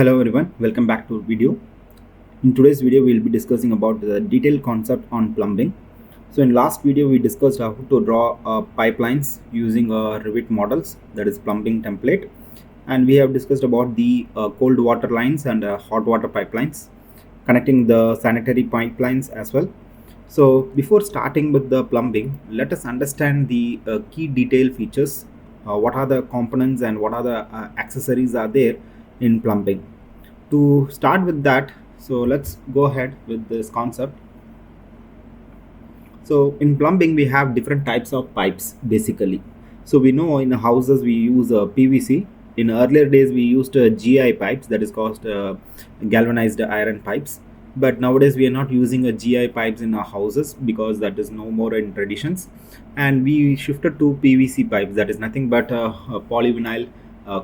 Hello everyone, welcome back to video. In today's video, we'll be discussing about the detailed concept on plumbing. So in last video, we discussed how to draw pipelines using Revit models, that is plumbing template. And we have discussed about the cold water lines and hot water pipelines, connecting the sanitary pipelines as well. So before starting with the plumbing, let us understand the key detail features. What are the components and what are the accessories are there in plumbing. To start with that, so let's go ahead with this concept. So in plumbing we have different types of pipes basically. So we know in houses we use PVC. In earlier days we used GI pipes, that is called galvanized iron pipes, but nowadays we are not using a GI pipes in our houses because that is no more in traditions, and we shifted to PVC pipes, that is nothing but polyvinyl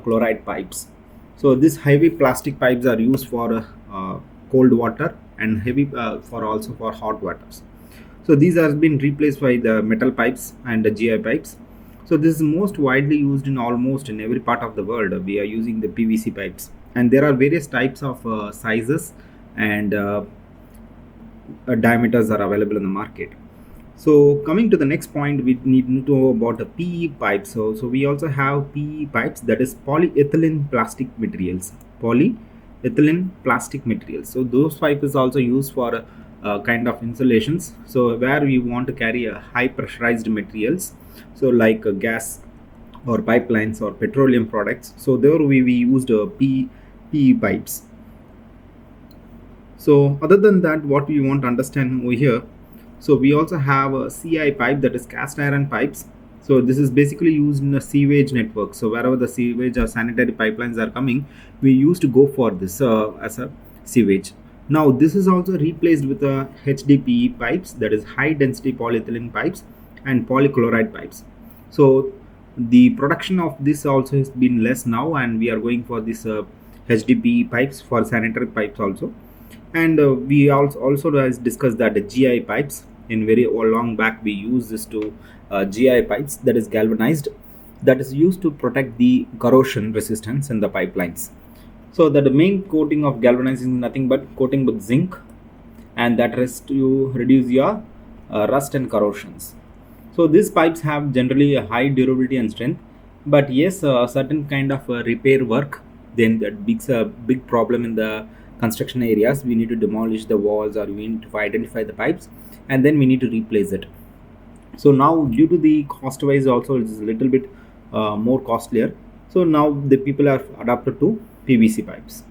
chloride pipes. So these heavy plastic pipes are used for cold water and heavy for also for hot waters. So these have been replaced by the metal pipes and the GI pipes. So this is most widely used in almost in every part of the world. We are using the PVC pipes, and there are various types of sizes and diameters are available in the market. So coming to the next point, we need to know about the PE pipes. So we also have PE pipes, that is polyethylene plastic materials. Polyethylene plastic materials. So those pipes is also used for kind of insulations. So where we want to carry a high pressurized materials, so like gas or pipelines or petroleum products. So there we used PE pipes. So other than that, what we want to understand over here, so we also have a CI pipe, that is cast iron pipes. So this is basically used in a sewage network. So wherever the sewage or sanitary pipelines are coming, we used to go for this as a sewage. Now this is also replaced with a HDPE pipes, that is high density polyethylene pipes and polychloride pipes. So the production of this also has been less now, and we are going for this HDPE pipes for sanitary pipes also. And we also has discussed that the GI pipes, in very long back we use this to GI pipes, that is galvanized, that is used to protect the corrosion resistance in the pipelines. So that the main coating of galvanizing is nothing but coating with zinc, and that is to reduce your rust and corrosions. So these pipes have generally a high durability and strength, but yes, certain kind of repair work, then that becomes a big problem in the construction areas. We need to demolish the walls, or we need to identify the pipes, and then we need to replace it. So now due to the cost wise also it is a little bit more costlier. So now the people are adapted to PVC pipes.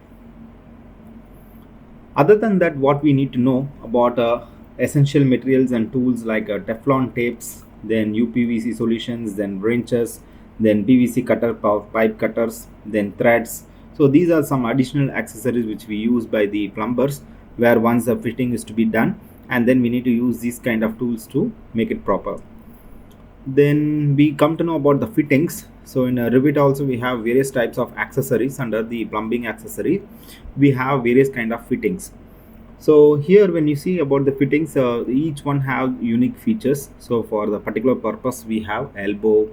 Other than that, what we need to know about essential materials and tools like Teflon tapes, then UPVC solutions, then wrenches, then PVC cutter, pipe cutters, then threads. So these are some additional accessories which we use by the plumbers, where once the fitting is to be done, and then we need to use these kind of tools to make it proper. Then we come to know about the fittings. So in Revit also we have various types of accessories. Under the plumbing accessory, we have various kind of fittings. So here when you see about the fittings, each one have unique features. So for the particular purpose we have elbow,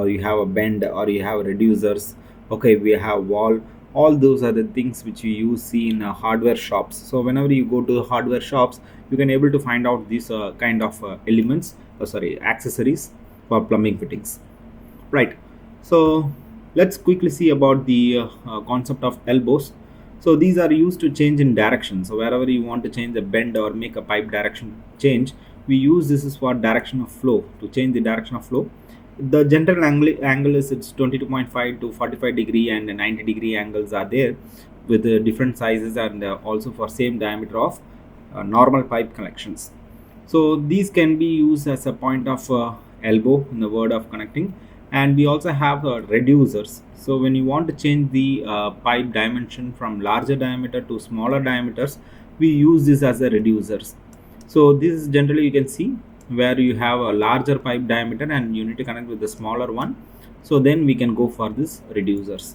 you have a bend, or you have reducers, okay, we have wall. All those are the things which you see in hardware shops. So whenever you go to the hardware shops, you can able to find out these kind of elements, accessories for plumbing fittings, right? So let's quickly see about the concept of elbows. So these are used to change in direction. So wherever you want to change the bend or make a pipe direction change, we use this is for direction of flow, to change the direction of flow. The general angle is it's 22.5 to 45 degree, and 90-degree angles are there with different sizes, and also for same diameter of normal pipe connections. So these can be used as a point of elbow in the word of connecting. And we also have reducers. So when you want to change the pipe dimension from larger diameter to smaller diameters, we use this as a reducers. So this is generally you can see where you have a larger pipe diameter and you need to connect with the smaller one. So then we can go for this reducers.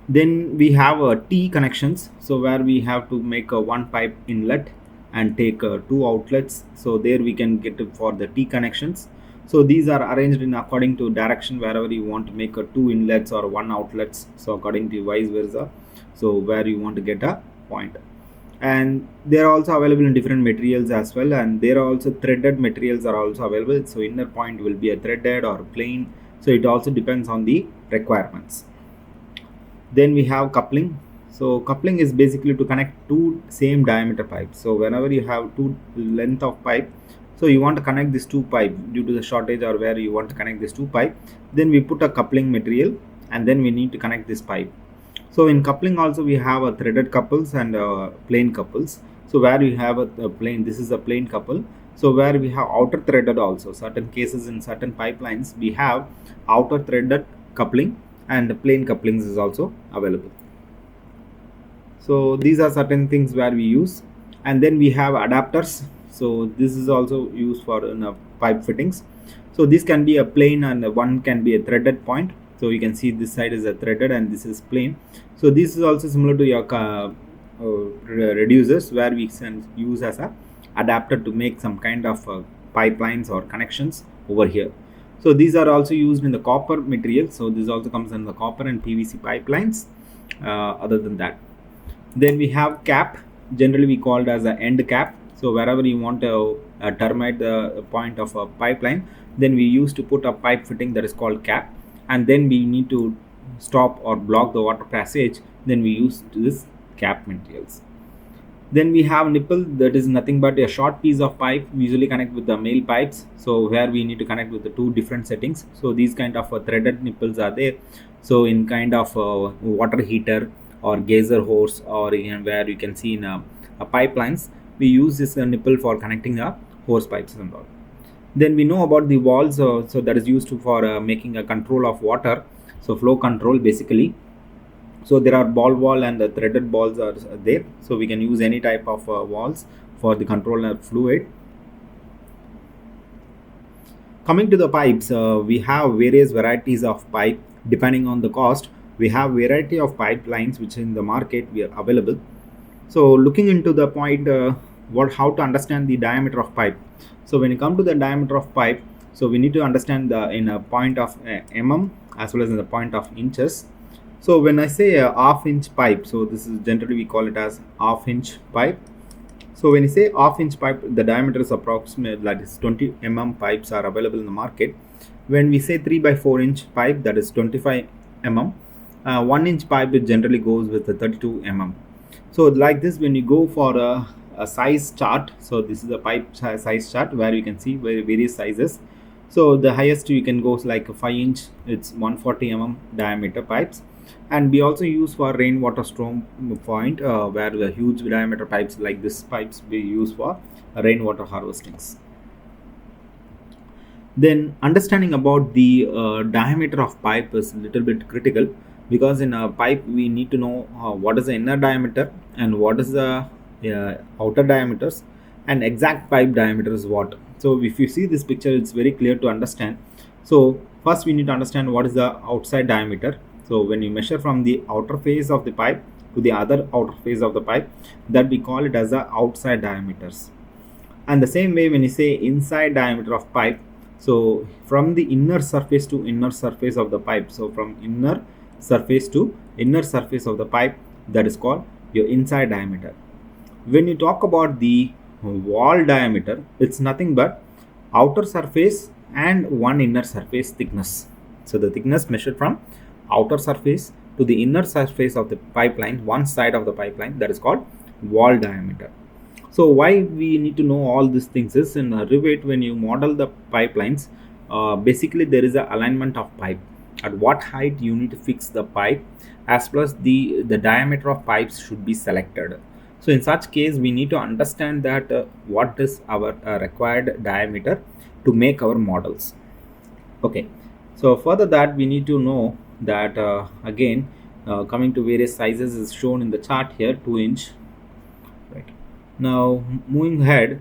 Then we have T connections. So where we have to make a one pipe inlet and take two outlets. So there we can get it for the T connections. So these are arranged in according to direction wherever you want to make a two inlets or one outlets, so according to vice versa, so where you want to get a point. And they are also available in different materials as well, and there are also threaded materials are also available, so inner point will be a threaded or plain, so it also depends on the requirements. Then we have coupling. So coupling is basically to connect two same diameter pipes. So whenever you have two length of pipe, so you want to connect these two pipe due to the shortage or where you want to connect these two pipe, then we put a coupling material and then we need to connect this pipe. So in coupling also we have a threaded couples and plain couples. So where we have a plain, this is a plain couple. So where we have outer threaded also. Certain cases in certain pipelines we have outer threaded coupling and plain couplings is also available. So these are certain things where we use. And then we have adapters. So this is also used for pipe fittings. So this can be a plain and one can be a threaded point. So you can see this side is a threaded and this is plain. So this is also similar to your reducers, where we can use as a adapter to make some kind of pipelines or connections over here. So these are also used in the copper material. So this also comes in the copper and PVC pipelines. Other than that, then we have cap. Generally we called as a end cap. So wherever you want to terminate the point of a pipeline, then we used to put a pipe fitting that is called cap, and then we need to stop or block the water passage, then we use this cap materials. Then we have nipple, that is nothing but a short piece of pipe, we usually connect with the male pipes, so where we need to connect with the two different settings. So these kind of threaded nipples are there. So in kind of water heater or geyser hose, or in where you can see in pipelines, we use this nipple for connecting the hose pipes and all. Then we know about the walls, so that is used for making a control of water, so flow control basically. So there are ball wall and the threaded balls are there, so we can use any type of walls for the control of fluid. Coming to the pipes, we have various varieties of pipe depending on the cost. We have variety of pipelines which in the market we are available. So looking into the point, how to understand the diameter of pipe. So when you come to the diameter of pipe, so we need to understand the in a point of mm as well as in the point of inches. So when I say a half-inch pipe, so this is generally we call it as half-inch pipe. So when you say half-inch pipe, the diameter is approximate, that is 20 mm pipes are available in the market. When we say 3 by 4 inch pipe, that is 25 mm. 1 inch pipe, it generally goes with the 32 mm. So like this, when you go for a size chart, so this is a pipe size chart where you can see various sizes. So the highest you can go is like a 5 inch, it's 140 mm diameter pipes. And we also use for rainwater storm point, where the huge diameter pipes like this pipes we use for rainwater harvestings. Then understanding about the diameter of pipe is a little bit critical, because in a pipe we need to know what is the inner diameter and what is the outer diameters, and exact pipe diameter is what. So if you see this picture, it's very clear to understand. So first we need to understand what is the outside diameter. So when you measure from the outer face of the pipe to the other outer face of the pipe, that we call it as the outside diameters. And the same way when you say inside diameter of pipe, so from the inner surface to inner surface of the pipe, so from inner surface to inner surface of the pipe, that is called your inside diameter. When you talk about the wall diameter, it's nothing but outer surface and one inner surface thickness. So the thickness measured from outer surface to the inner surface of the pipeline, one side of the pipeline, that is called wall diameter. So why we need to know all these things is, in Revit, when you model the pipelines, basically there is an alignment of pipe, at what height you need to fix the pipe, as well as the diameter of pipes should be selected. So in such case we need to understand that what is our required diameter to make our models. Okay, so further that we need to know that again, coming to various sizes is shown in the chart here, 2 inch. Right, now moving ahead,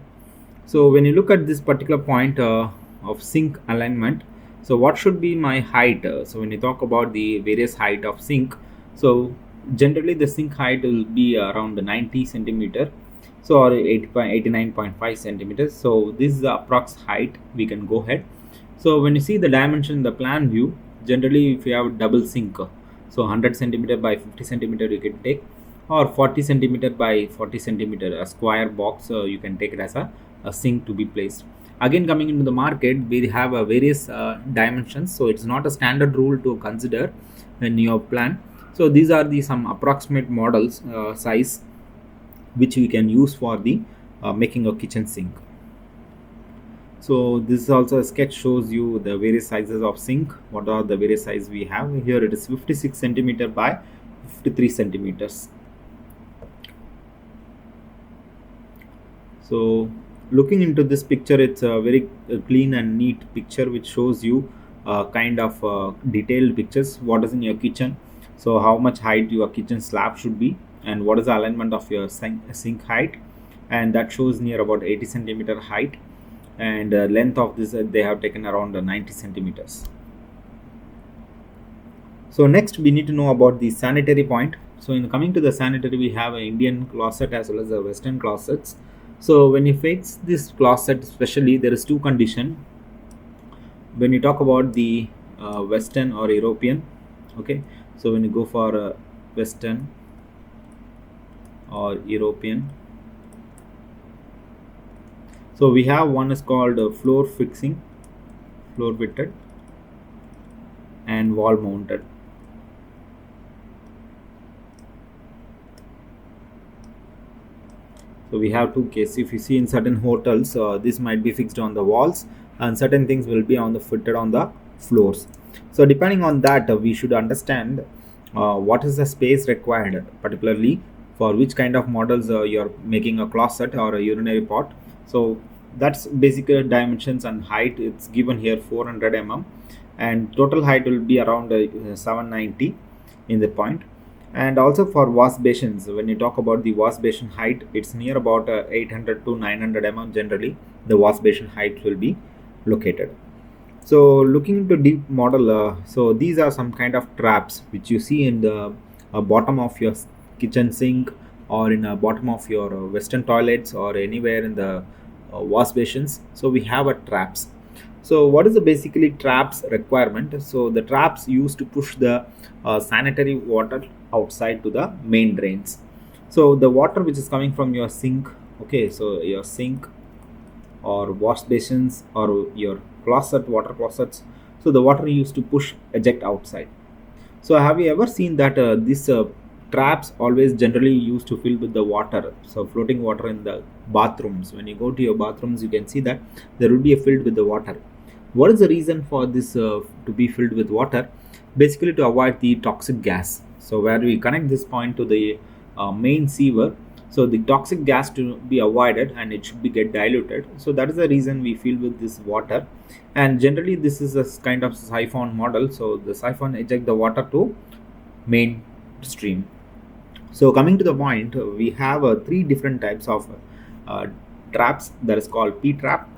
so when you look at this particular point of sink alignment, so what should be my height? So when you talk about the various height of sink, so generally the sink height will be around 90 centimeter, so or 89.5 centimeters. So this is the approx height we can go ahead. So when you see the dimension in the plan view, generally if you have double sink, so 100 centimeter by 50 centimeter you can take, or 40 centimeter by 40 centimeter, a square box, you can take it as a sink to be placed. Again, coming into the market, we have various dimensions, so it's not a standard rule to consider in your plan. So these are the some approximate models size which we can use for the making a kitchen sink. So this is also a sketch, shows you the various sizes of sink. What are the various sizes we have here? It is 56 centimeter by 53 centimeters. So looking into this picture, it's a very clean and neat picture which shows you kind of detailed pictures what is in your kitchen. So how much height your kitchen slab should be, and what is the alignment of your sink height, and that shows near about 80 centimeter height, and length of this they have taken around 90 centimeters. So next we need to know about the sanitary point. So in coming to the sanitary, we have an Indian closet as well as a Western closets. So when you fix this closet, especially, there is two condition. When you talk about the Western or European, okay. So when you go for Western or European, so we have one is called floor fixing, floor fitted, and wall mounted. So we have two cases. If you see in certain hotels, this might be fixed on the walls, and certain things will be on the fitted on the floors. So depending on that, we should understand what is the space required, particularly for which kind of models you're making a closet or a urinary pot. So that's basic dimensions and height. It's given here 400 mm, and total height will be around 790 in the point. And also for wash basins, when you talk about the wash basin height, it's near about 800 to 900 mm. Generally the wash basin height will be located. So looking into deep model, so these are some kind of traps which you see in the bottom of your kitchen sink, or in the bottom of your western toilets, or anywhere in the wash basins. So we have a traps. So what is the basically traps requirement? So the traps used to push the sanitary water outside to the main drains. So the water which is coming from your sink, okay, so your sink or wash basins or your closet, water closets, so the water used to push eject outside. So have you ever seen that these traps always generally used to fill with the water, so floating water in the bathrooms? When you go to your bathrooms, you can see that there will be a filled with the water. What is the reason for this to be filled with water? Basically to avoid the toxic gas. So where we connect this point to the main sewer, so the toxic gas to be avoided and it should be get diluted. So that is the reason we fill with this water. And generally this is a kind of siphon model, so the siphon eject the water to main stream. So coming to the point, we have three different types of uh, traps, that is called P trap,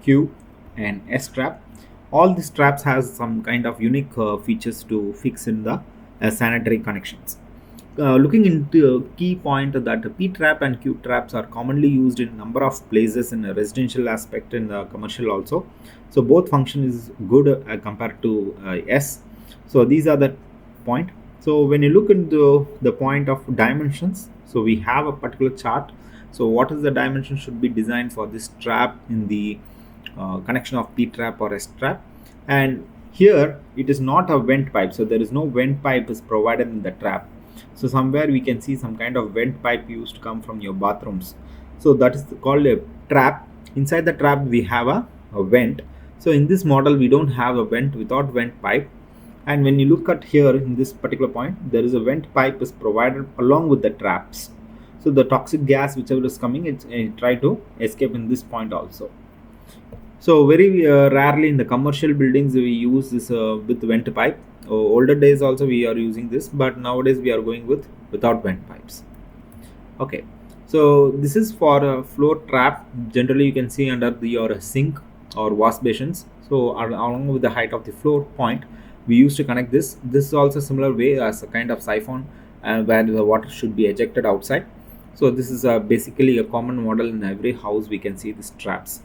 Q, and S trap. All these traps has some kind of unique features to fix in the sanitary connections. Looking into a key point, that P trap and Q traps are commonly used in a number of places in a residential aspect and commercial also. So both function is good compared to S. So these are the point. So when you look into the point of dimensions, so we have a particular chart. So what is the dimension should be designed for this trap in the connection of P trap or S trap. And here it is not a vent pipe, so there is no vent pipe is provided in the trap. So somewhere we can see some kind of vent pipe used to come from your bathrooms. So that is called a trap. Inside the trap we have a vent. So in this model we don't have a vent, without vent pipe. And when you look at here in this particular point, there is a vent pipe is provided along with the traps. So the toxic gas whichever is coming, it's try to escape in this point also. So very rarely in the commercial buildings we use this with vent pipe. Older days also we are using this, but nowadays we are going with without vent pipes. Okay, so this is for a floor trap. Generally you can see under your sink or wash basins. So along with the height of the floor point, we used to connect this. This is also similar way as a kind of siphon, where the water should be ejected outside. So this is basically a common model in every house. We can see these traps.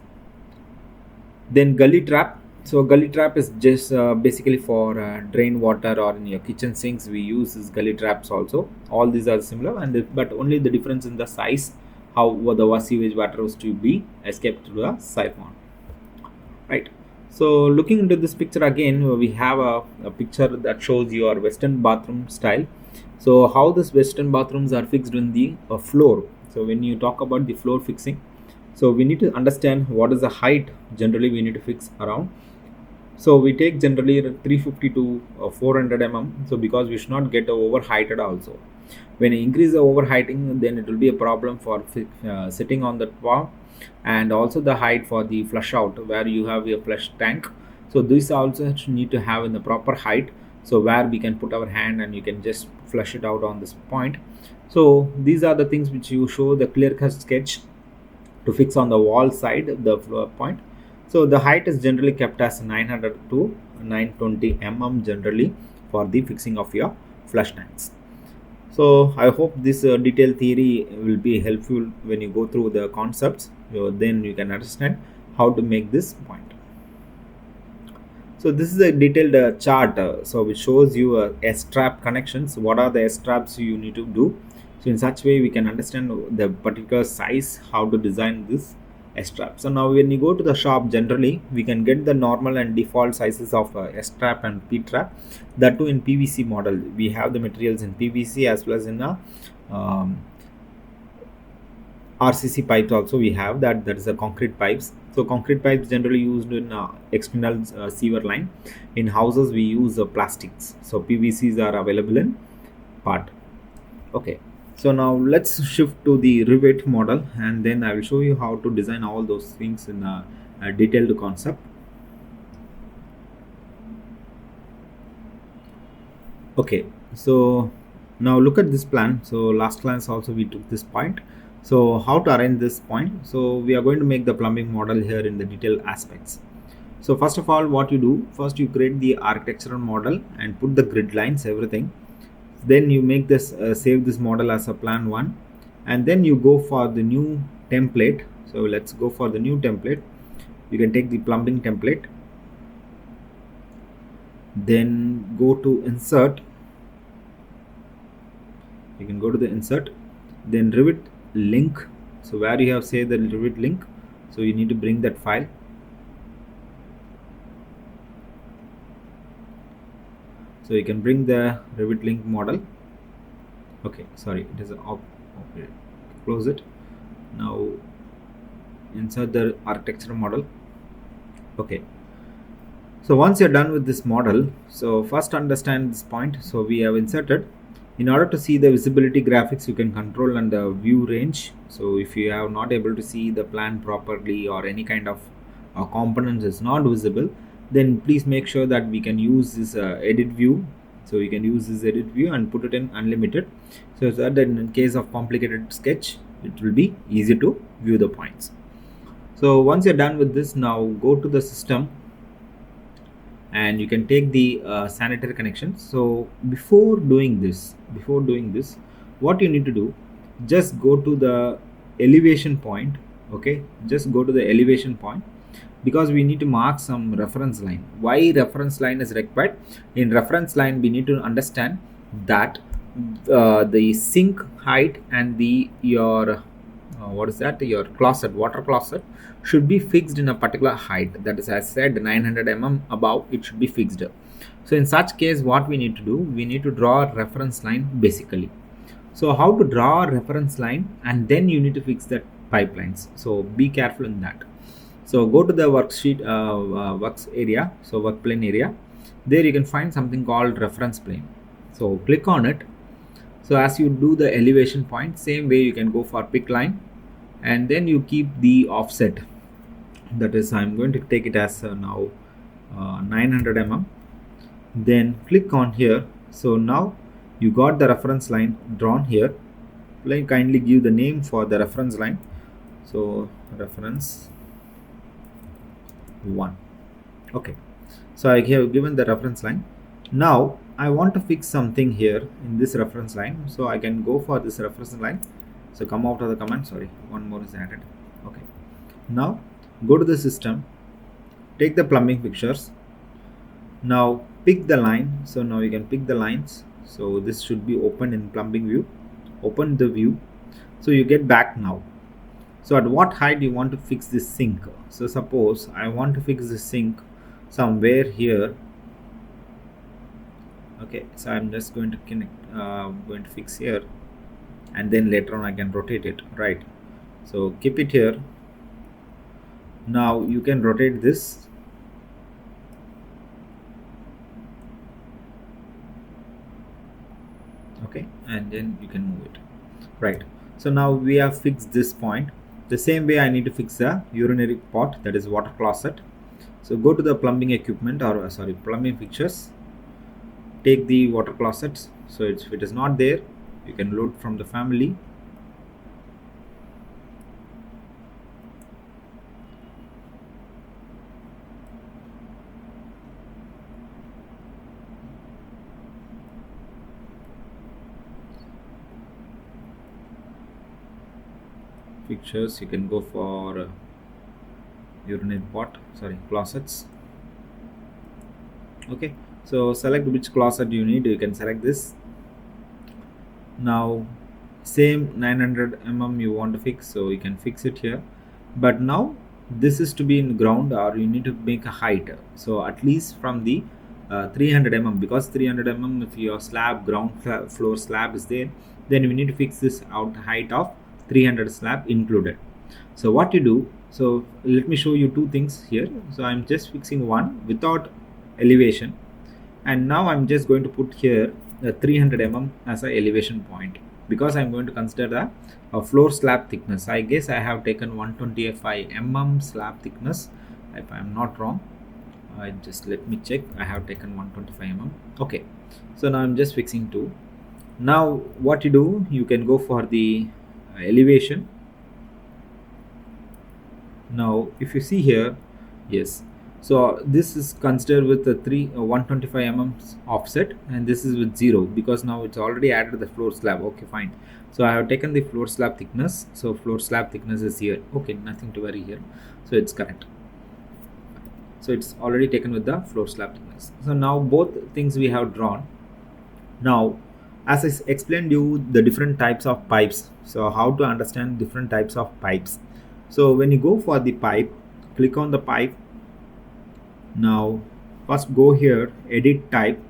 Then gully trap. So gully trap is just basically for drain water, or in your kitchen sinks we use this gully traps also. All these are similar, and but only the difference in the size, how the sewage water was to be escaped through the siphon, right? So looking into this picture again, we have a picture that shows your western bathroom style. So how this western bathrooms are fixed in the floor. So when you talk about the floor fixing, so we need to understand what is the height generally we need to fix around. So we take generally 350 to 400 mm. So because we should not get overheighted also. When you increase the overheighting, then it will be a problem for sitting on the top, and also the height for the flush out where you have your flush tank. So this also need to have in the proper height. So where we can put our hand and you can just flush it out on this point. So these are the things which you show the clear cut sketch to fix on the wall side the floor point. So the height is generally kept as 900 to 920 mm generally for the fixing of your flush tanks. So I hope this detailed theory will be helpful when you go through the concepts. Then you can understand how to make this point. So this is a detailed chart, so which shows you S-trap connections. What are the S-traps you need to do? So in such way we can understand the particular size, how to design this S-trap. So now when you go to the shop, generally we can get the normal and default sizes of S-trap and P-trap. That too in PVC model. We have the materials in PVC as well as in a RCC pipes also we have that is a concrete pipes. So concrete pipes generally used in external sewer line. In houses we use plastics. So PVCs are available in part. Okay. So now let's shift to the Revit model, and then I will show you how to design all those things in a detailed concept. Okay, so now look at this plan. So last class also we took this point. So how to arrange this point? So we are going to make the plumbing model here in the detailed aspects. So first of all, what you do, first you create the architectural model and put the grid lines, everything. Then you make this save this model as a plan 1, and then you go for the new template. So let's go for the new template. You can take the plumbing template, then go to insert. You can go to the insert, then Revit link. So where you have say the Revit link, so you need to bring that file. So you can bring the Revit link model. Okay, sorry, it is okay. Close it. Now insert the architectural model. Okay, so once you're done with this model, so first understand this point. So we have inserted. In order to see the visibility graphics, you can control and view range. So if you are not able to see the plan properly, or any kind of components is not visible, then please make sure that we can use this edit view. So you can use this edit view and put it in unlimited, so that in case of complicated sketch, it will be easy to view the points. So once you're done with this, now go to the system and you can take the sanitary connection. So before doing this, what you need to do, just go to the elevation point. Okay, just go to the elevation point, because we need to mark some reference line. Why reference line is required? In reference line we need to understand that the sink height and the your what is that, your closet, water closet, should be fixed in a particular height. That is, as said, 900 mm above it should be fixed. So in such case, what we need to do, we need to draw a reference line basically. So how to draw a reference line, and then you need to fix that pipelines. So be careful in that. So go to the worksheet works area, so work plane area. There you can find something called reference plane. So click on it. So as you do the elevation point, same way you can go for pick line, and then you keep the offset. That is, I'm going to take it as now 900 mm. Then click on here. So now you got the reference line drawn here. Kindly give the name for the reference line. So reference 1. Okay, so I have given the reference line. Now I want to fix something here in this reference line, so I can go for this reference line. So come out of the command, sorry, one more is added. Okay, now go to the system, take the plumbing fixtures. Now pick the line. So now you can pick the lines. So this should be open in plumbing view. Open the view. So you get back now. So at what height you want to fix this sink? So suppose I want to fix the sink somewhere here. Okay, so I'm just going to connect, going to fix here, and then later on I can rotate it, right? So keep it here. Now you can rotate this. Okay, and then you can move it, right? So now we have fixed this point. The same way I need to fix the urinary pot, that is water closet. So go to the plumbing equipment, or sorry, plumbing fixtures. Take the water closets. So if it is not there, you can load from the family. Fixtures, you can go for urinary pot, sorry, closets. Okay, so select which closet you need. You can select this. Now same 900 mm you want to fix, so you can fix it here. But now this is to be in ground, or you need to make a height, so at least from the 300 mm, because 300 mm if your slab floor slab is there, then we need to fix this out height of 300 slab included. So what you do, so let me show you two things here. So I'm just fixing one without elevation, and now I'm just going to put here 300 mm as a elevation point, because I'm going to consider the floor slab thickness. I guess I have taken 125 mm slab thickness, if I'm not wrong. Just let me check. I have taken 125 mm. Okay, so now I'm just fixing 2. Now what you do, you can go for the elevation. Now if you see here, yes, so this is considered with the 125 mm offset, and this is with 0, because now it's already added the floor slab. Okay, fine. So I have taken the floor slab thickness. So floor slab thickness is here. Okay, nothing to worry here. So it's correct. So it's already taken with the floor slab thickness. So now both things we have drawn. Now as I explained you the different types of pipes, so how to understand different types of pipes. So when you go for the pipe, click on the pipe. Now first go here, edit type,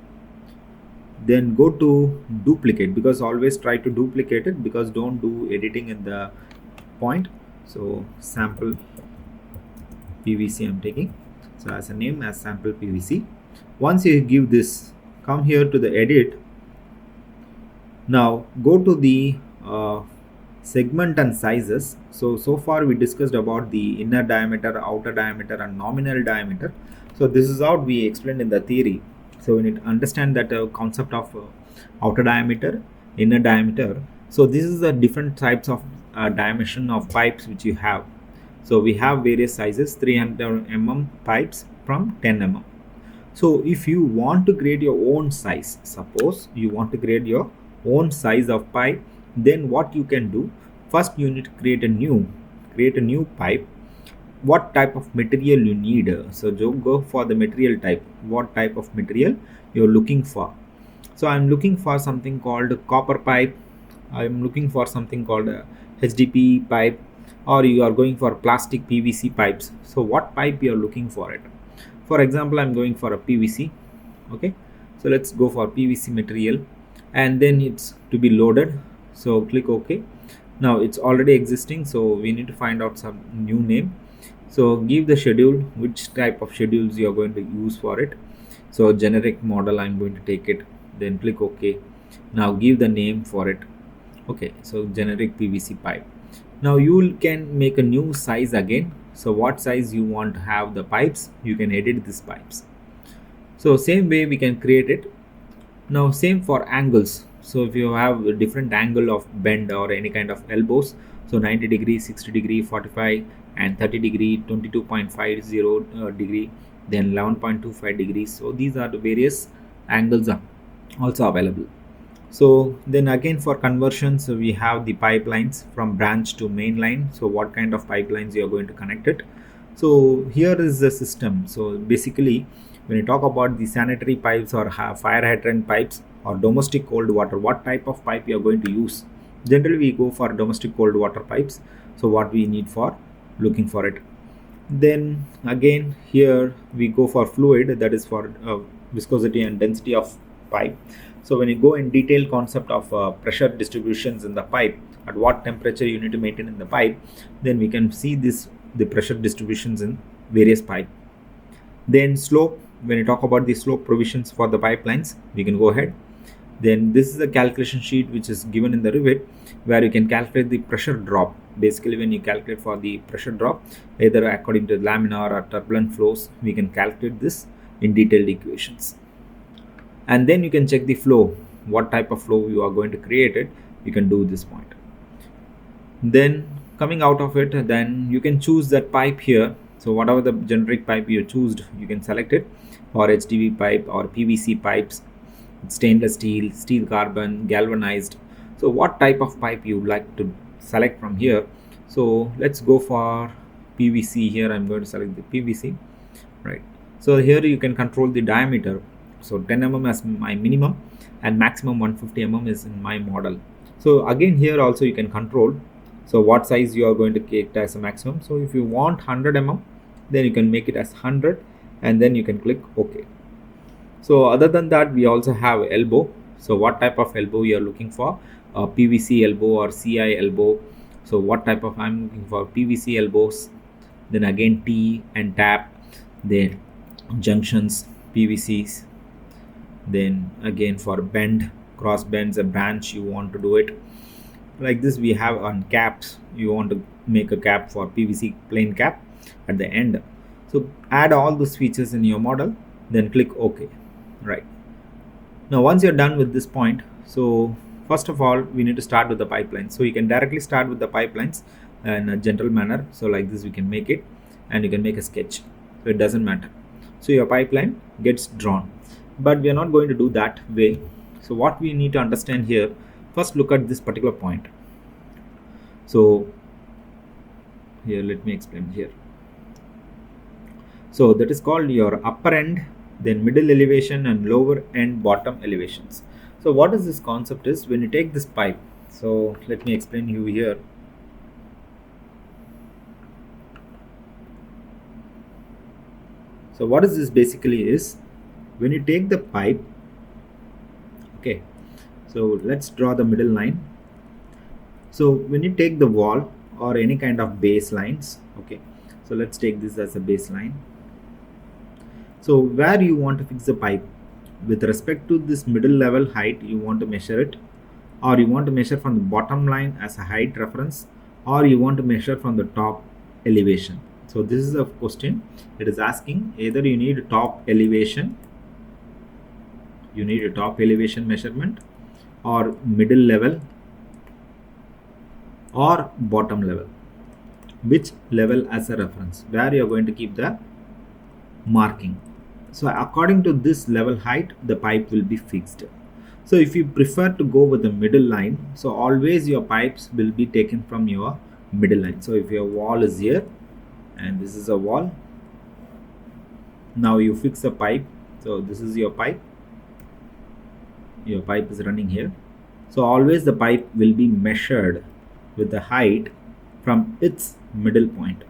then go to duplicate, because always try to duplicate it, because don't do editing in the point. So sample PVC I'm taking, so as a name as sample PVC. Once you give this, come here to the edit. Now go to the segment and sizes. So far we discussed about the inner diameter, outer diameter, and nominal diameter. So this is how we explained in the theory. So we need to understand that concept of outer diameter, inner diameter. So this is the different types of dimension of pipes which you have. So we have various sizes, 300 mm pipes from 10 mm. So if you want to create your own size, suppose you want to create your own size of pipe, then what you can do, first you need to create a new pipe. What type of material you need, so go for the material type. What type of material you're looking for? So I'm looking for something called copper pipe. I'm looking for something called HDP pipe, or you are going for plastic PVC pipes. So what pipe you are looking for it? For example, I'm going for a PVC. Okay, so let's go for PVC material, and then it's to be loaded. So click OK. Now it's already existing, so we need to find out some new name. So give the schedule, which type of schedules you are going to use for it. So generic model I'm going to take it, then click OK. Now give the name for it. Okay, so generic PVC pipe. Now you can make a new size again. So what size you want to have the pipes, you can edit these pipes. So same way we can create it. Now same for angles. So if you have a different angle of bend or any kind of elbows, so 90 degree, 60 degree, 45 and 30 degree, 22.50 degree, then 11.25 degrees. So these are the various angles are also available. So then again for conversions, we have the pipelines from branch to main line. So what kind of pipelines you are going to connect it? So here is the system. So basically, when you talk about the sanitary pipes or fire hydrant pipes or domestic cold water, what type of pipe you are going to use? Generally, we go for domestic cold water pipes. So what we need for looking for it. Then again here we go for fluid, that is for viscosity and density of pipe. So when you go in detailed concept of pressure distributions in the pipe, at what temperature you need to maintain in the pipe, then we can see this the pressure distributions in various pipe. Then slope, when you talk about the slope provisions for the pipelines, we can go ahead. Then this is a calculation sheet which is given in the Revit, where you can calculate the pressure drop. Basically, when you calculate for the pressure drop, either according to laminar or turbulent flows, we can calculate this in detailed equations. And then you can check the flow, what type of flow you are going to create it, you can do this point. Then coming out of it, then you can choose that pipe here. So whatever the generic pipe you choose, you can select it, or HDV pipe or PVC pipes, stainless steel, steel carbon, galvanized. So what type of pipe you would like to select from here? So let's go for PVC. Here I'm going to select the PVC, right? So here you can control the diameter. So 10 mm as my minimum and maximum 150 mm is in my model. So again here also you can control, so what size you are going to get as a maximum. So if you want 100 mm, then you can make it as 100 and then you can click OK. So other than that, we also have elbow. So what type of elbow you are looking for? PVC elbow or CI elbow. So what type of, I'm looking for PVC elbows. Then again T and tap. Then junctions, PVCs. Then again for bend, cross bends, a branch you want to do it. Like this we have on caps. You want to make a cap for PVC plain cap at the end. So add all those features in your model, then click OK. Right. Now once you're done with this point, so first of all we need to start with the pipeline. So you can directly start with the pipelines in a gentle manner. So like this we can make it, and you can make a sketch, so it doesn't matter. So your pipeline gets drawn, but we are not going to do that way. So what we need to understand here, first look at this particular point. So here let me explain here. So that is called your upper end, then middle elevation, and lower end bottom elevations. So what is this concept is, when you take this pipe, so let me explain you here. So what is this basically is, when you take the pipe, okay, so let's draw the middle line. So when you take the wall or any kind of base lines, okay, so let's take this as a baseline. So where you want to fix the pipe, with respect to this middle level height, you want to measure it, or you want to measure from the bottom line as a height reference, or you want to measure from the top elevation. So this is a question it is asking, either you need top elevation, you need a top elevation measurement, or middle level, or bottom level. Which level as a reference, where you are going to keep the marking. So according to this level height, the pipe will be fixed. So if you prefer to go with the middle line, so always your pipes will be taken from your middle line. So if your wall is here and this is a wall, now you fix a pipe. So this is your pipe is running here. So always the pipe will be measured with the height from its middle point.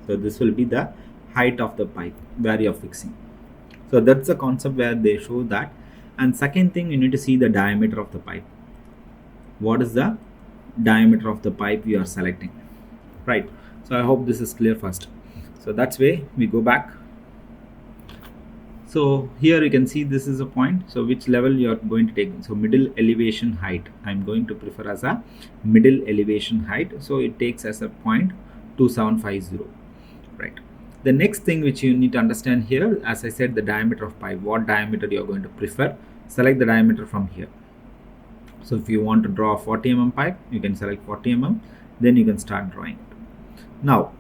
So this will be the height of the pipe where you are fixing. So that's the concept where they show that. And second thing, you need to see the diameter of the pipe. What is the diameter of the pipe you are selecting, right? So I hope this is clear first. So that's way we go back. So here you can see this is a point. So which level you are going to take. So middle elevation height, I'm going to prefer as a middle elevation height. So it takes as a point 2750, right? The next thing which you need to understand here, as I said, the diameter of pipe, what diameter you are going to prefer. Select the diameter from here. So if you want to draw a 40 mm pipe, you can select 40 mm, then you can start drawing. Now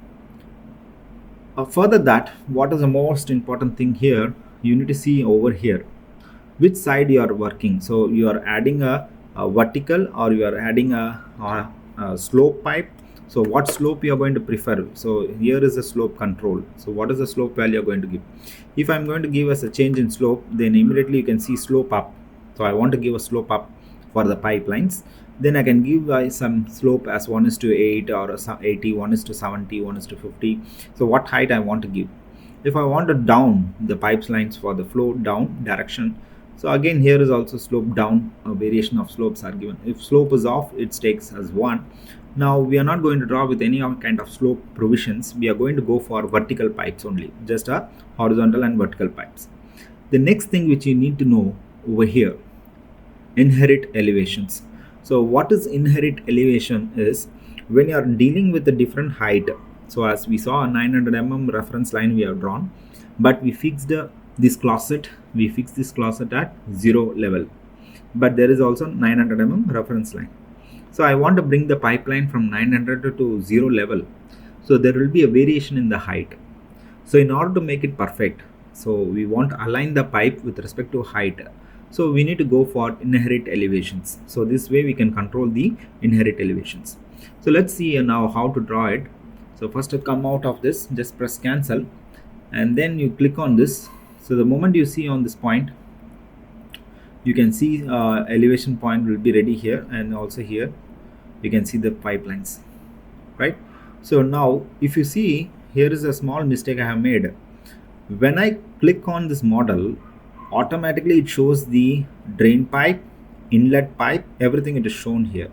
further that, what is the most important thing here, you need to see over here which side you are working. So you are adding a vertical, or you are adding a slope pipe. So what slope you are going to prefer? So here is the slope control. So what is the slope value you are going to give? If I'm going to give us a change in slope, then immediately you can see slope up. So I want to give a slope up for the pipelines. Then I can give some slope as 1:8 or 80, 1:70, 1:50. So what height I want to give? If I want to down the pipelines for the flow down direction, so again here is also slope down. A variation of slopes are given. If slope is off, it takes as 1. Now we are not going to draw with any kind of slope provisions. We are going to go for vertical pipes only, just a horizontal and vertical pipes. The next thing which you need to know over here, inherit elevations. So what is inherit elevation is when you are dealing with a different height. So as we saw, a 900 mm reference line we have drawn, but we fixed this closet. We fixed this closet at 0 level, but there is also 900 mm reference line. So I want to bring the pipeline from 900 to 0 level. So there will be a variation in the height. So in order to make it perfect, so we want to align the pipe with respect to height. So we need to go for inherit elevations. So this way we can control the inherit elevations. So let's see now how to draw it. So first to come out of this, just press cancel and then you click on this. So the moment you see on this point, you can see elevation point will be ready here, and also here you can see the pipelines, right? So now if you see, here is a small mistake I have made. When I click on this model, automatically it shows the drain pipe, inlet pipe, everything it is shown here.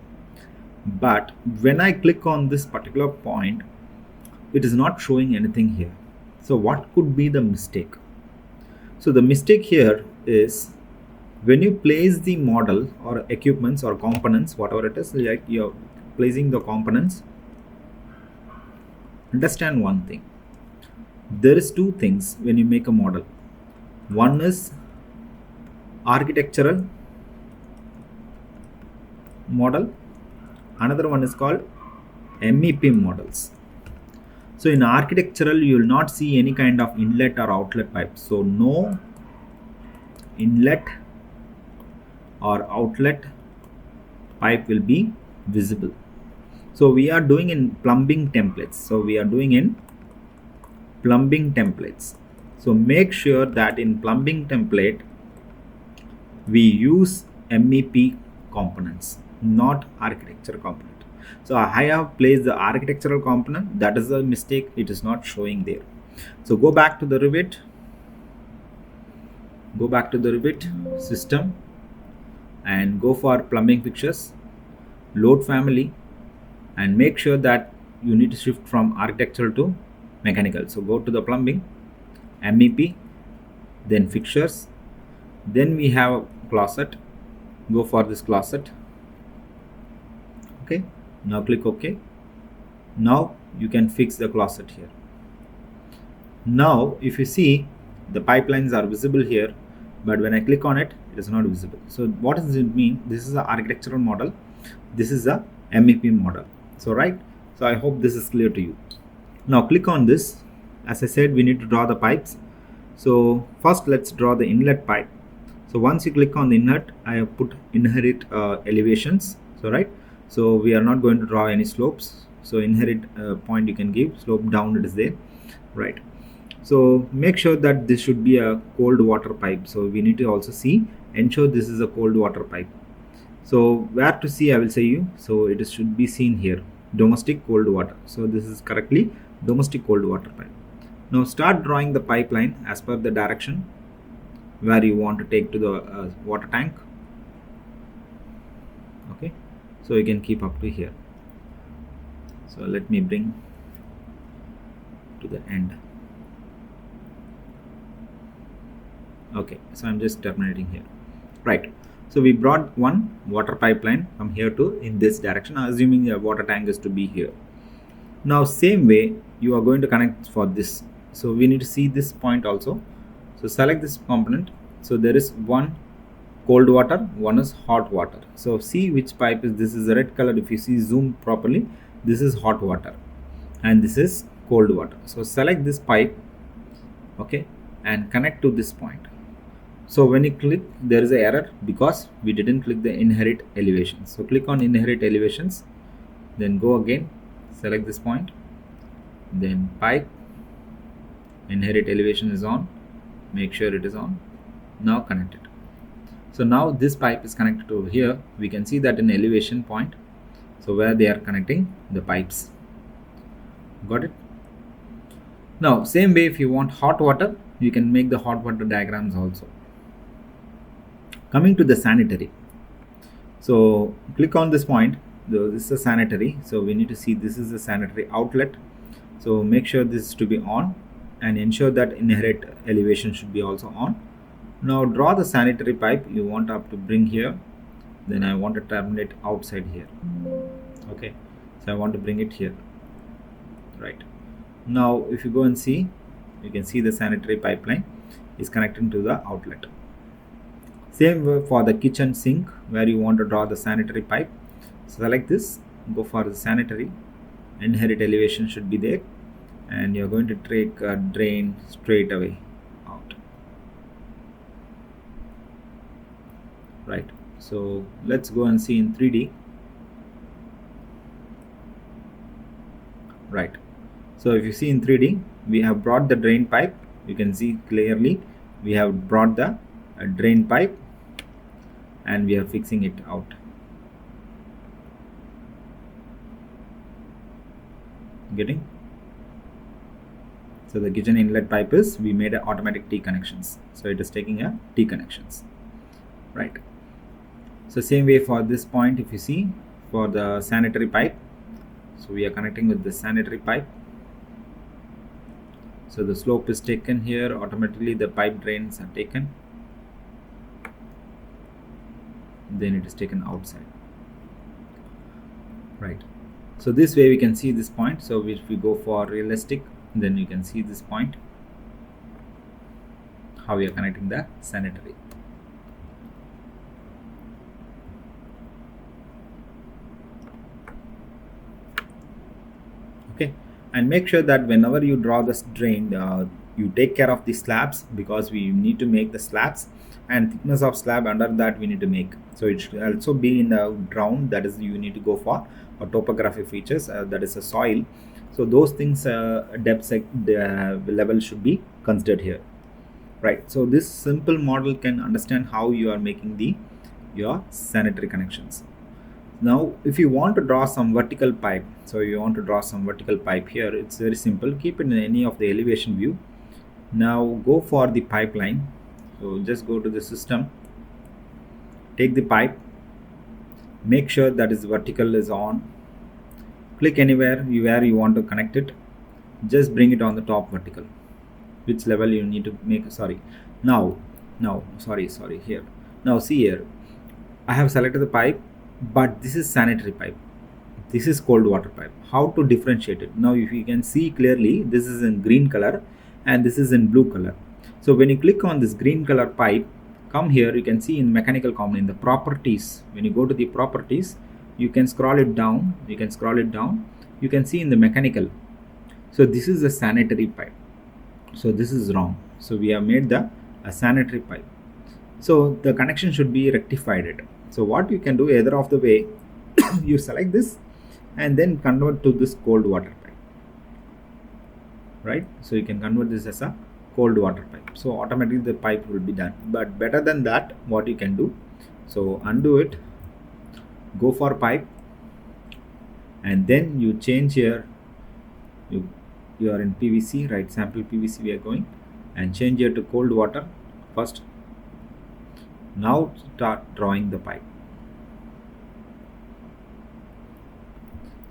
But when I click on this particular point, it is not showing anything here. So what could be the mistake? So the mistake here is when you place the model or equipments or components, whatever it is, like you're placing the components, understand one thing. There is two things when you make a model. One is architectural model, another one is called MEP models. So in architectural, you will not see any kind of inlet or outlet pipe. So no inlet or outlet pipe will be visible. So we are doing in plumbing templates. So make sure that in plumbing template we use MEP components, not architecture component. So I have placed the architectural component. That is a mistake. It is not showing there. So go back to the Revit. Go back to the Revit system and go for plumbing fixtures, load family, and make sure that you need to shift from architectural to mechanical. So go to the plumbing, MEP, then fixtures, then we have a closet. Go for this closet. Okay, now click OK. Now you can fix the closet here. Now if you see, the pipelines are visible here, but when I click on it, it is not visible. So what does it mean? This is the architectural model, this is a MEP model. So right, so I hope this is clear to you. Now click on this. As I said, we need to draw the pipes. So first let's draw the inlet pipe. So once you click on the inlet, I have put inherit elevations. So right, so we are not going to draw any slopes. So inherit point you can give, slope down it is there, right? So make sure that this should be a cold water pipe. So we need to also see, ensure this is a cold water pipe. So where to see, I will say you. So it should be seen here, domestic cold water. So this is correctly domestic cold water pipe. Now start drawing the pipeline as per the direction where you want to take to the water tank. Okay, so you can keep up to here. So let me bring to the end. Okay, so I'm just terminating here, right? So we brought one water pipeline from here to in this direction, assuming the water tank is to be here. Now same way you are going to connect for this. So we need to see this point also. So select this component. So there is one cold water, one is hot water. So see which pipe is this. Is the red color. If you see zoom properly, this is hot water and this is cold water. So select this pipe, okay, and connect to this point. So when you click, there is an error because we didn't click the inherit elevations. So click on inherit elevations, then go again, select this point, then pipe, inherit elevation is on, make sure it is on. Now connect it. So now this pipe is connected over here. We can see that in elevation point, so where they are connecting the pipes. Got it? Now same way, if you want hot water, you can make the hot water diagrams also. Coming to the sanitary, so click on this point. This is a sanitary, so we need to see this is a sanitary outlet. So make sure this is to be on and ensure that inherit elevation should be also on. Now draw the sanitary pipe you want up to bring here, then I want to terminate outside here. Okay, so I want to bring it here. Right, now if you go and see, you can see the sanitary pipeline is connecting to the outlet. Same way for the kitchen sink, where you want to draw the sanitary pipe. Select this, go for the sanitary, inherit elevation should be there, and you're going to take a drain straight away out. Right, so let's go and see in 3D. Right, so if you see in 3D, we have brought the drain pipe. You can see clearly we have brought the drain pipe and we are fixing it out. Getting? So the kitchen inlet pipe is, we made a automatic T connections, so it is taking a T connections. Right, so same way for this point, if you see for the sanitary pipe, so we are connecting with the sanitary pipe. So the slope is taken here, automatically the pipe drains are taken, then it is taken outside. Right, so this way we can see this point. So if we go for realistic, then you can see this point, how we are connecting the sanitary. Okay, and make sure that whenever you draw this drain, you take care of the slabs, because we need to make the slabs, and thickness of slab under that we need to make. So it should also be in the ground, that is you need to go for topography features, that is a soil. So those things, depth level should be considered here. Right, so this simple model can understand how you are making your sanitary connections. Now if you want to draw some vertical pipe, so you want to draw some vertical pipe here, it's very simple. Keep it in any of the elevation view. Now go for the pipeline, so just go to the system, take the pipe, make sure that is vertical is on, click anywhere where you want to connect it, just bring it on the top vertical, which level you need to make. Sorry, sorry here. Now see here, I have selected the pipe, but this is sanitary pipe, this is cold water pipe. How to differentiate it? Now if you can see clearly, this is in green color and this is in blue color. So when you click on this green color pipe, come here, you can see in mechanical component, in the properties, when you go to the properties, you can scroll it down, you can see in the mechanical. So this is a sanitary pipe, so this is wrong. So we have made a sanitary pipe, so the connection should be rectified it. So what you can do, either of the way, you select this and then convert to this cold water pipe. Right, so you can convert this as a cold water pipe, so automatically the pipe will be done. But better than that, what you can do, so undo it, go for pipe, and then you change here, you are in PVC, right, sample PVC we are going, and change here to cold water first. Now start drawing the pipe.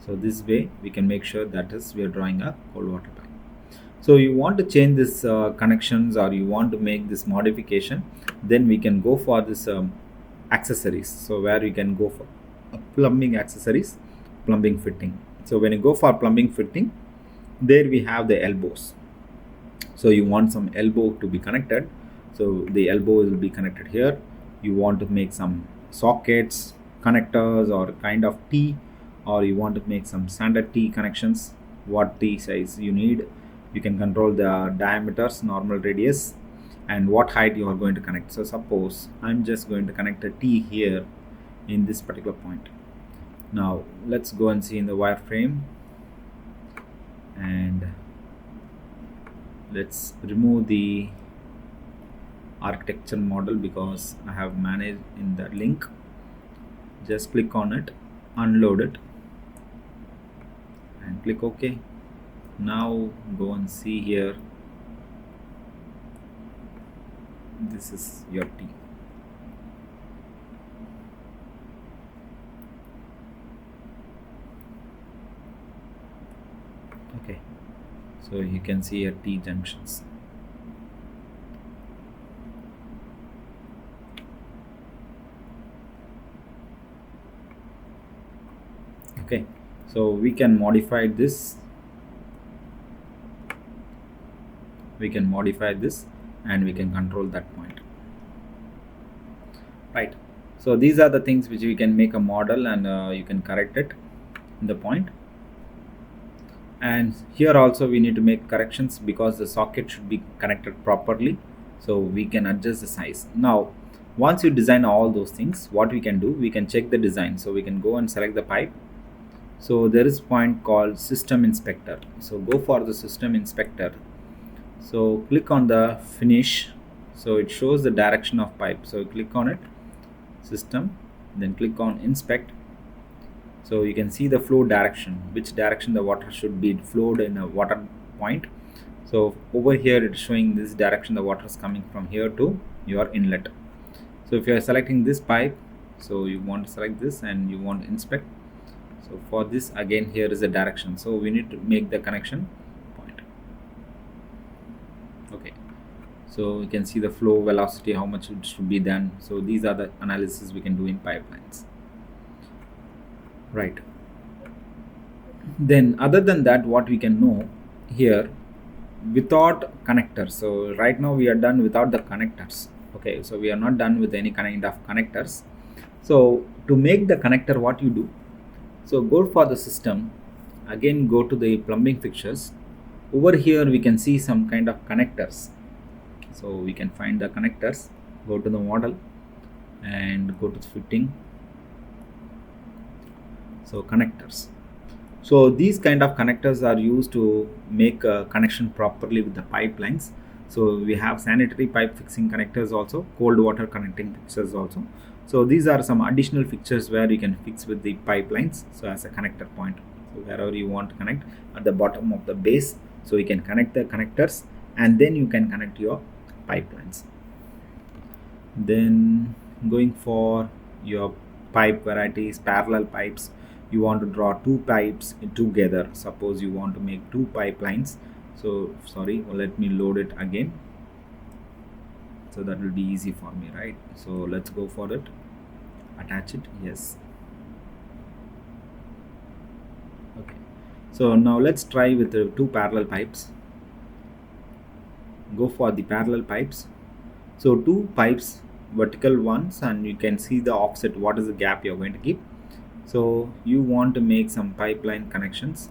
So this way we can make sure that is we are drawing a cold water pipe. So you want to change this connections, or you want to make this modification, then we can go for this accessories. So where you can go for plumbing accessories, plumbing fitting. So when you go for plumbing fitting, there we have the elbows. So you want some elbow to be connected, so the elbow will be connected here. You want to make some sockets, connectors, or kind of T, or you want to make some standard T connections, what T size you need. You can control the diameters, normal radius, and what height you are going to connect. So suppose I'm just going to connect a T here in this particular point. Now let's go and see in the wireframe. and let's remove the architecture model because I have managed in the link. Just click on it, unload it, and click OK. Now go and see here. This is your T. Okay, so you can see your T junctions. Okay, so we can modify this, and we can control that point, right? So these are the things which we can make a model, and you can correct it in the point. And here also we need to make corrections because the socket should be connected properly, so we can adjust the size. Now once you design all those things, what we can do, we can check the design. So we can go and select the pipe. So there is point called system inspector, so go for the system inspector. So click on the finish, so it shows the direction of pipe. So click on it, system, then click on inspect. So you can see the flow direction, which direction the water should be flowed in a water point. So over here it's showing this direction the water is coming from here to your inlet. So if you are selecting this pipe, so you want to select this and you want to inspect. So for this, again, here is the direction, so we need to make the connection point. Okay, so you can see the flow velocity, how much it should be done. So these are the analysis we can do in pipelines, right? Then other than that, what we can know here, without connectors. So right now we are done without the connectors. Okay, so we are not done with any kind of connectors. So to make the connector, what you do, so go for the system, again go to the plumbing fixtures. Over here we can see some kind of connectors, so we can find the connectors. Go to the model and go to the fitting. So connectors, so these kind of connectors are used to make a connection properly with the pipelines. So we have sanitary pipe fixing connectors also, cold water connecting fixtures also. So these are some additional fixtures where you can fix with the pipelines, so as a connector point. So wherever you want to connect at the bottom of the base, so you can connect the connectors and then you can connect your pipelines. Then going for your pipe varieties, parallel pipes, you want to draw two pipes together. Suppose you want to make two pipelines. So sorry, let me load it again, so that will be easy for me, right? So let's go for it, attach it, yes. Okay, so now let's try with the two parallel pipes. Go for the parallel pipes. So two pipes, vertical ones, and you can see the offset, what is the gap you're going to keep. So you want to make some pipeline connections.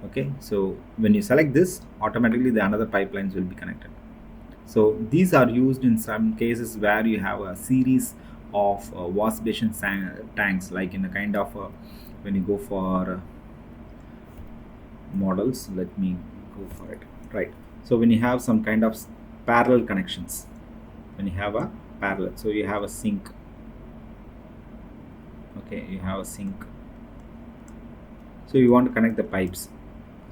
Okay, so when you select this, automatically the another pipelines will be connected. So these are used in some cases where you have a series of wash basin tanks, like in a kind of when you go for models, let me go for it, right? So when you have some kind of parallel connections, when you have a parallel, so you have a sink. Okay, you have a sink, so you want to connect the pipes.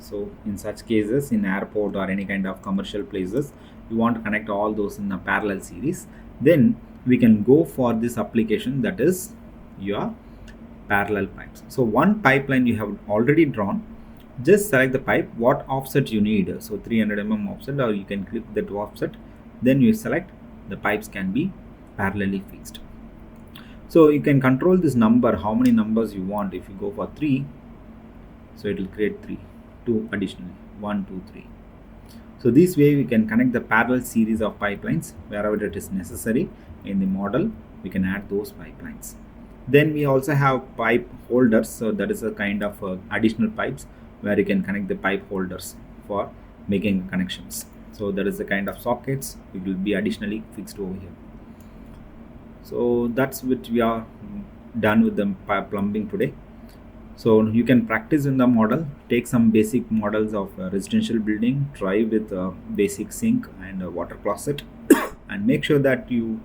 So in such cases, in airport or any kind of commercial places, you want to connect all those in a parallel series. Then we can go for this application, that is your parallel pipes. So one pipeline you have already drawn, just select the pipe, what offset you need. So 300 mm offset, or you can click that offset, then you select, the pipes can be parallelly fixed. So you can control this number, how many numbers you want. If you go for 3, so it will create 3, 2 additionally, 1 2 3. So this way we can connect the parallel series of pipelines wherever it is necessary. In the model we can add those pipelines. Then we also have pipe holders, so that is a kind of additional pipes where you can connect the pipe holders for making connections. So that is the kind of sockets it will be additionally fixed over here. So that's what we are done with the plumbing today. So you can practice in the model, take some basic models of residential building, try with basic sink and water closet, and make sure that you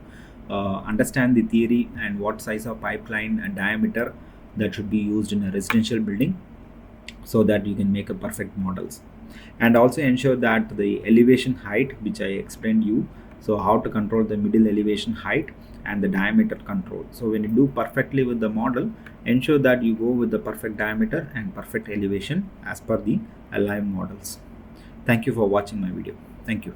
understand the theory and what size of pipeline and diameter that should be used in a residential building, so that you can make a perfect models. And also ensure that the elevation height which I explained you, so how to control the middle elevation height and the diameter control. So when you do perfectly with the model, ensure that you go with the perfect diameter and perfect elevation as per the aligned models. Thank you for watching my video. Thank you.